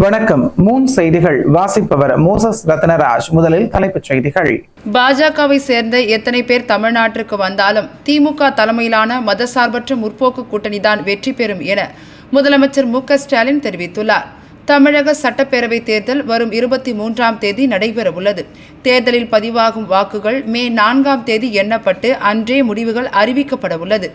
வணக்கம். செய்திகள் வாசிப்பவர் மோசஸ் ரத்னராஜ். முதலில் தலைப்புச் செய்திகள். பாஜகவை சேர்ந்த எத்தனை பேர் தமிழ்நாட்டிற்கு வந்தாலும் திமுக தலைமையிலான மதசார்பற்ற முற்போக்கு கூட்டணிதான் வெற்றி பெறும் என முதலமைச்சர் மு.க.ஸ்டாலின் தெரிவித்துள்ளார். தமிழக சட்டப்பேரவை தேர்தல் வரும் 23ஆம் தேதி நடைபெறவுள்ளது. தேர்தலில் பதிவாகும் வாக்குகள் மே 4ஆம் தேதி எண்ணப்பட்டு அன்றே முடிவுகள் அறிவிக்கப்பட உள்ளது.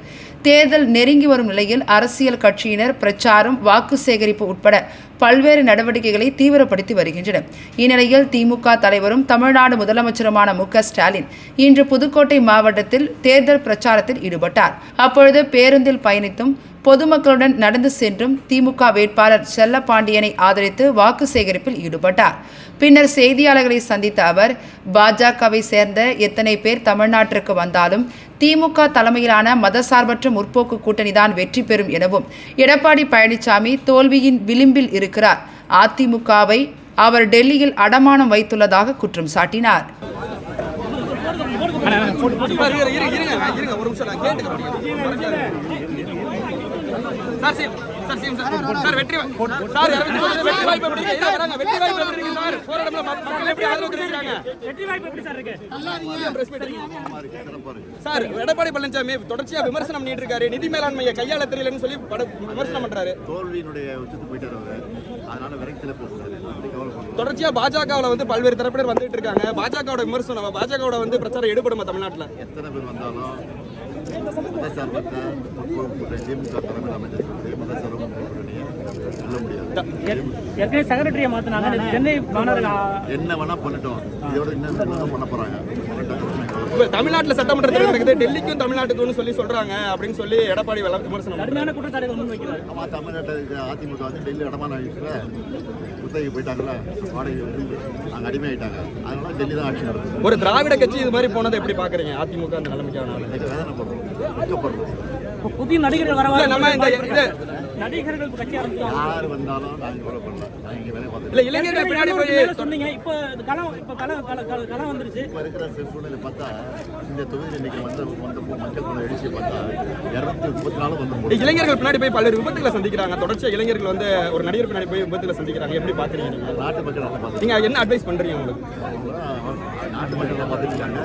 தேர்தல் நெருங்கி வரும் நிலையில் அரசியல் கட்சியினர் பிரச்சாரம், வாக்கு சேகரிப்பு உட்பட பல்வேறு நடவடிக்கைகளை தீவிரப்படுத்தி வருகின்றனர். இந்நிலையில் திமுக தலைவரும் தமிழ்நாடு முதலமைச்சருமான மு.க.ஸ்டாலின் இன்று புதுக்கோட்டை மாவட்டத்தில் தேர்தல் பிரச்சாரத்தில் ஈடுபட்டார். அப்பொழுது பேருந்தில் பயணித்தும் பொதுமக்களுடன் நடந்து சென்றும் திமுக வேட்பாளர் செல்லப்பாண்டியனை ஆதரித்து வாக்கு சேகரிப்பில் ஈடுபட்டார். பின்னர் செய்தியாளர்களை சந்தித்த அவர், பாஜகவை சேர்ந்த எத்தனை பேர் தமிழ்நாட்டிற்கு வந்தாலும் திமுக தலைமையிலான மதசார்பற்ற முற்போக்கு கூட்டணிதான் வெற்றி பெறும் எனவும், எடப்பாடி பழனிசாமி தோல்வியின் விளிம்பில் இருக்கிறார், அதிமுகவை அவர் டெல்லியில் அடமானம் வைத்துள்ளதாக குற்றம் சாட்டினார். எடப்பாடி பழனிசாமி தொடர்ச்சியா விமர்சனம் பண்ணிட்டு இருக்காரு. நிதி மேலாண்மையை கையாள தெரியலன்னு சொல்லி விமர்சனம் பண்றாரு. தொடர்ச்சியா பாஜகவுல வந்து பல்வேறு தரப்பினர் வந்துட்டு இருக்காங்க. பாஜகவோட விமர்சனம், பாஜகவோட வந்து பிரச்சாரம் எடுபடுமா தமிழ்நாட்டில்? எத்தனை பேர் வந்தாலும் செக்ரட்டரியை மாத்தினாங்க. சென்னை என்ன வேணா பண்ணட்டும், இதோட என்ன பண்ண போறாங்க? தமிழ்நாட்டில் சட்டமன்ற தேர்தல் நடக்குது, டெல்லிக்கும் தமிழ்நாட்டுக்கும் சொல்லி சொல்றாங்க அப்படின்னு சொல்லி எடப்பாடி விமர்சனம் கடுமையான குற்றச்சாட்டுகள் முன்வைக்கிறார். ஆமா, தமிழ்நாட்டுக்கு அதிமுக வந்து டெல்லி அடமான குத்தகை போயிட்டாங்களா, வாடகை அங்கே அடிமையாயிட்டாங்க. அதனால டெல்லி தான் ஆட்சி நடக்குது. ஒரு திராவிட கட்சி இது மாதிரி போனதை எப்படி பாக்குறீங்க? அதிமுக அந்த நிலைமைக்கான வேதனை படுறோம். புதிய நடிகர்கள் வர நம்ம நடிகர்கள் கட்சி யார் வந்தாலும் இளைஞர்கள் பின்னாடி போய் சொன்னீங்க. இப்போ களம் வந்துருச்சு. இப்போ இருக்கிற சூழ்நிலை பார்த்தா இந்த தொகுதி இன்னைக்கு வந்து மக்கள் எழுச்சி பார்த்தா 234 வந்து இளைஞர்கள் பின்னாடி போய் பல்வேறு விபத்துகளை சந்திக்கிறாங்க. தொடர்ச்சியாக இளைஞர்கள் வந்து ஒரு நடிகர் பின்னாடி போய் விபத்துல சந்திக்கிறாங்க. எப்படி பாக்குறீங்க நீங்க? நாட்டு மக்கள் நீங்க என்ன அட்வைஸ் பண்றீங்க? உங்களுக்கு நாட்டு மக்கள் பார்த்துருக்காங்க.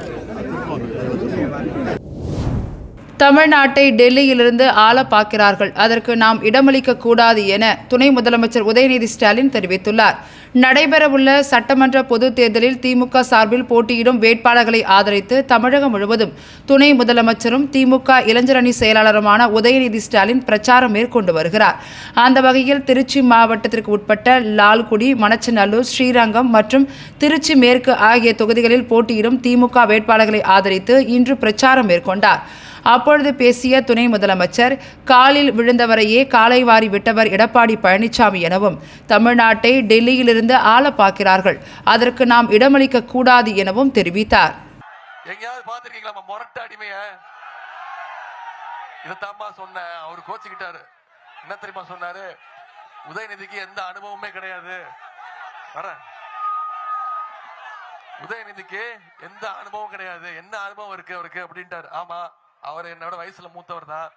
தமிழ்நாட்டை டெல்லியிலிருந்து ஆள பார்க்கிறார்கள், அதற்கு நாம் இடமளிக்க கூடாது என துணை முதலமைச்சர் உதயநிதி ஸ்டாலின் தெரிவித்துள்ளார். நடைபெறவுள்ள சட்டமன்ற பொதுத் தேர்தலில் திமுக சார்பில் போட்டியிடும் வேட்பாளர்களை ஆதரித்து தமிழகம் முழுவதும் துணை முதலமைச்சரும் திமுக இளைஞரணி செயலாளருமான உதயநிதி ஸ்டாலின் பிரச்சாரம் மேற்கொண்டு வருகிறார். அந்த வகையில் திருச்சி மாவட்டத்திற்கு உட்பட்ட லால்குடி, மணச்சநல்லூர், ஸ்ரீரங்கம் மற்றும் திருச்சி மேற்கு ஆகிய தொகுதிகளில் போட்டியிடும் திமுக வேட்பாளர்களை ஆதரித்து இன்று பிரச்சாரம் மேற்கொண்டார். அப்பொழுது பேசிய துணை முதலமைச்சர், காலில் விழுந்தவரையே காலை வாரி விட்டவர் எடப்பாடி பழனிசாமி எனவும், தமிழ்நாட்டை டெல்லியிலிருந்து ஆள பார்க்கிறார்கள், அதற்கு நாம் இடமளிக்க கூடாது எனவும் தெரிவித்தார். எங்கயாவது பாத்திருக்கீங்களா மொரட்ட அடிமைய? இதைத்தாம்மா சொன்ன. அவர் கோச்சுக்கிட்டாரு. என்ன தெரியுமா சொன்னாரு? உதயநிதிக்கு எந்த அனுபவமே கிடையாது. உதயநிதிக்கு எந்த அனுபவம் கிடையாது. என்ன அனுபவம் இருக்கு அவருக்கு அப்படின்ட்டாரு. ஆமா, அவர் என்னோட வயசுல மூத்தவர் தான்.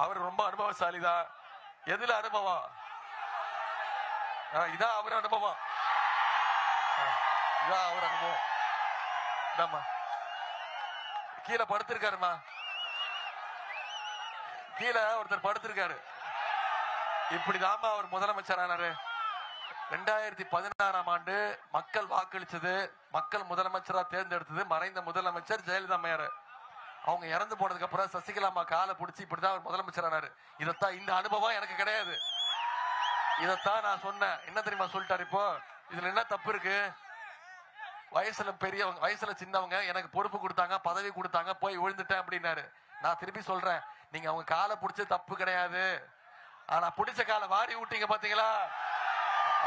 அவர் ரொம்ப அனுபவசாலி தான். எதுல அனுபவம்? இதான் அவர் அனுபவம். இதான் அவர் அனுபவம். இதாம்மா கீழே படுத்திருக்காருமா. கீழே ஒருத்தர் படுத்திருக்காரு. இப்படிதாம்மா அவர் முதலமைச்சர் ஆனாரு. 2016ஆம் ஆண்டு மக்கள் வாக்களிச்சது, மக்கள் முதலமைச்சரா தேர்ந்தெடுத்தது மறைந்த முதலமைச்சர் ஜெயலலிதா அம்மையார். அவங்க இறந்து போனதுக்கு அப்புறம் சசிகலா அம்மா காலை பிடிச்சி இப்படிதான் அவர் முதலமைச்சர் ஆனாரு. இதத்தான், இந்த அனுபவம் எனக்கு கிடையாது. இதத்தான் நான் சொன்னேன். என்ன தெரியுமா சொல்லிட்டாரு? இப்போ இதுல என்ன தப்பு இருக்கு? வயசுல பெரியவங்க, வயசுல சின்னவங்க எனக்கு பொறுப்பு கொடுத்தாங்க, பதவி கொடுத்தாங்க, போய் விழுந்துட்டேன் அப்படின்னாரு. நான் திருப்பி சொல்றேன், நீங்க அவங்க காலை பிடிச்ச தப்பு கிடையாது. ஆனா பிடிச்ச காலை வாரி விட்டீங்க பாத்தீங்களா,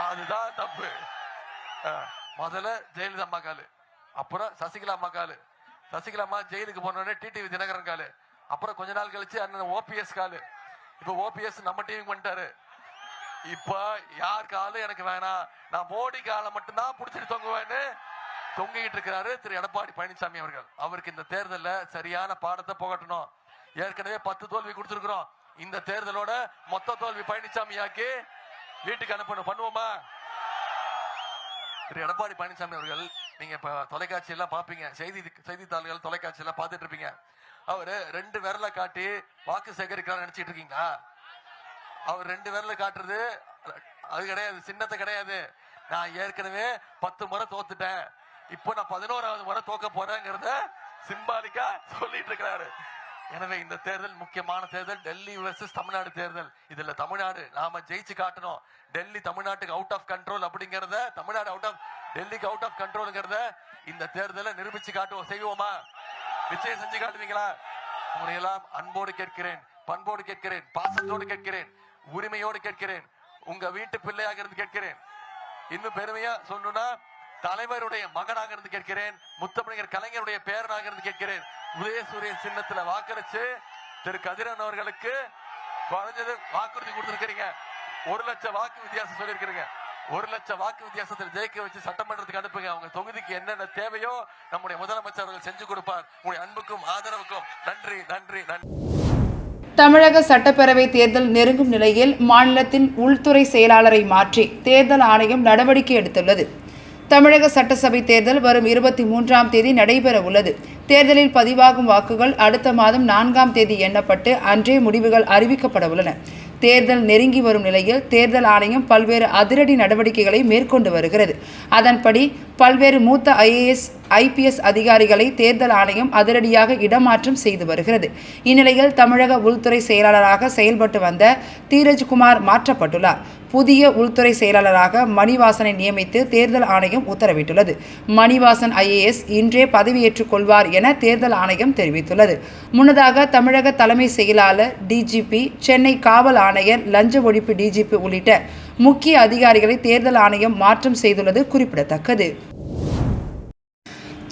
அதுதான் தப்பு. முதல்ல ஜெயலலிதா அம்மா காலு, அப்புறம் சசிகலா அம்மா காலு. சசிகலா அம்மா ஜெயிலுக்கு போனோடனே டிடிவி தினகரன் காலு, அப்புறம் கொஞ்ச நாள் கழிச்சு அண்ணன் ஓபிஎஸ் காலு. இப்ப ஓபிஎஸ் நம்ம டீம் பண்ணிட்டாரு. இப்ப யார் காலு எனக்கு வேணாம், நான் மோடி காலை மட்டும்தான் புடிச்சிட்டு தொங்குவேன்னு தொங்கிட்டு இருக்கிறாரு திரு எடப்பாடி பழனிசாமி அவர்கள். அவருக்கு இந்த தேர்தலில் சரியான பாடத்தை புகட்டணும். ஏற்கனவே 10 தோல்வி கொடுத்திருக்கிறோம். இந்த தேர்தலோட மொத்த தோல்வி பழனிசாமி ஆக்கி வீட்டுக்கு அனுப்பணும். பண்ணுவோமா? திரு எடப்பாடி பழனிசாமி அவர்கள், நீங்க இப்ப தொலைக்காட்சி எல்லாம் பாப்பீங்க, செய்தித்தாள்கள் தொலைக்காட்சி எல்லாம் பார்த்துட்டு இருப்பீங்க. அவரு 2 விரல காட்டி வாக்கு சேகரிக்கிறான்னு நினைச்சிட்டு இருக்கீங்களா? அவர் 2 விரல காட்டுறது அது கிடையாது, சின்னத்தை கிடையாது. நான் ஏற்கனவே 10 முறை தோத்துட்டேன், இப்போ நான் 11வது முறை தோக்க போறேங்கிறத சிம்பாலிக்கா சொல்லிட்டு இருக்கிறாரு. எனவே இந்த தேர்தல் முக்கியமான தேர்தல், டெல்லி வெர்சஸ் தமிழ்நாடு தேர்தல். இதுல தமிழ்நாடு நாம ஜெயிச்சு காட்டணும். டெல்லி தமிழ்நாட்டுக்கு அவுட் ஆஃப் கண்ட்ரோல் அப்படிங்கறத, தமிழ்நாடு டெல்லிக்கு அவுட் ஆஃப் கண்ட்ரோல்ங்கிறத இந்த தேர்தலை நிரூபிச்சு காட்டுவோம். செய்வோமா? நிச்சயம் செஞ்சு காட்டுவீங்களா? உங்களை எல்லாம் அன்போடு கேட்கிறேன், பண்போடு கேட்கிறேன், பாசத்தோடு கேட்கிறேன், உரிமையோடு கேட்கிறேன், உங்க வீட்டு பிள்ளையாக இருந்து கேட்கிறேன். இன்னும் பெருமையா சொல்லணும்னா தலைவருடைய மகனாக இருந்து கேட்கிறேன், முத்தமிழர் கலைஞருடைய பேரனாக இருந்து கேட்கிறேன். உதயசூரியன் சின்னத்துல வாக்களிச்சு திரு கதிரவன் அவர்களுக்கு குறைஞ்சது வாக்குறுதி கொடுத்திருக்கிறீங்க. 1 லட்சம் வாக்கு வித்தியாசம் சொல்லியிருக்கிறீங்க. 1 லட்சம் வாக்கு வித்தியாசத்தில் ஜெயிக்க வச்சு சட்டமன்றத்துக்கு அனுப்புங்க. அவங்க தொகுதிக்கு என்னென்ன தேவையோ நம்முடைய முதலமைச்சர் அவர்கள் செஞ்சு கொடுப்பார். உங்களுடைய அன்புக்கும் ஆதரவுக்கும் நன்றி, நன்றி, நன்றி. தமிழக சட்டப்பேரவை தேர்தல் நெருங்கும் நிலையில் மாநிலத்தின் உள்துறை செயலாளரை மாற்றி தேர்தல் ஆணையம் நடவடிக்கை எடுத்துள்ளது. தமிழக சட்டசபை தேர்தல் வரும் 23ஆம் தேதி நடைபெற உள்ளது. தேர்தலில் பதிவாகும் வாக்குகள் அடுத்த மாதம் 4ஆம் தேதி எண்ணப்பட்டு அன்றே முடிவுகள் அறிவிக்கப்பட உள்ளன. தேர்தல் நெருங்கி வரும் நிலையில் தேர்தல் ஆணையம் பல்வேறு அதிரடி நடவடிக்கைகளை மேற்கொண்டு வருகிறது. அதன்படி பல்வேறு மூத்த IAS, IPS அதிகாரிகளை தேர்தல் ஆணையம் அதிரடியாக இடமாற்றம் செய்து வருகிறது. இந்நிலையில் தமிழக உள்துறை செயலாளராக செயல்பட்டு வந்த தீரஜ்குமார் மாற்றப்பட்டுள்ளார். புதிய உள்துறை செயலாளராக மணிவாசனை நியமித்து தேர்தல் ஆணையம் உத்தரவிட்டுள்ளது. மணிவாசன் IAS இன்றே பதவியேற்றுக் கொள்வார் என தேர்தல் ஆணையம் தெரிவித்துள்ளது. முன்னதாக தமிழக தலைமை செயலாளர், DGP, சென்னை காவல் ஆணையர், லஞ்ச ஒழிப்பு DGP உள்ளிட்ட முக்கிய அதிகாரிகளை தேர்தல் ஆணையம் மாற்றம் செய்துள்ளது குறிப்பிடத்தக்கது.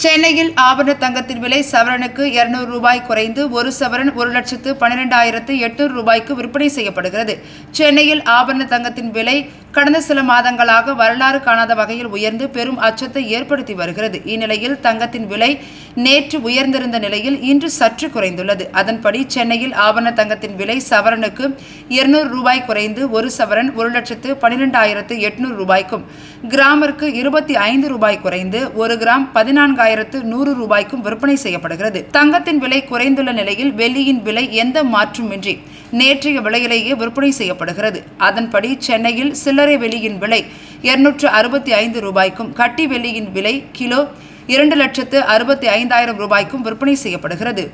சென்னையில் ஆபரண தங்கத்தின் விலை சவரனுக்கு 200 ரூபாய் குறைந்து 1 சவரன் 1,12,800 ரூபாய்க்கு விற்பனை செய்யப்படுகிறது. சென்னையில் ஆபரண தங்கத்தின் விலை கடந்த சில மாதங்களாக வரலாறு காணாத வகையில் உயர்ந்து பெரும் அச்சத்தை ஏற்படுத்தி வருகிறது. இந்நிலையில் தங்கத்தின் விலை நேற்று உயர்ந்திருந்த நிலையில் இன்று சற்று குறைந்துள்ளது. அதன்படி சென்னையில் ஆபரண தங்கத்தின் விலை சவரனுக்கு 200 ரூபாய் குறைந்து 1 சவரன் 1,12,800 ரூபாய்க்கும், கிராமிற்கு 25 ரூபாய் குறைந்து 1 கிராம் 14,100 ரூபாய்க்கும் விற்பனை செய்யப்படுகிறது. தங்கத்தின் விலை குறைந்துள்ள நிலையில் வெள்ளியின் விலை எந்த மாற்றமின்றி நேற்றைய விலையிலேயே விற்பனை செய்யப்படுகிறது. அதன்படி சென்னையில் சில்லறை வெள்ளியின் விலை 265 ரூபாய்க்கும், கட்டி வெள்ளியின் விலை கிலோ 2,65,000 ரூபாய்க்கும் விற்பனை செய்யப்படுகிறது.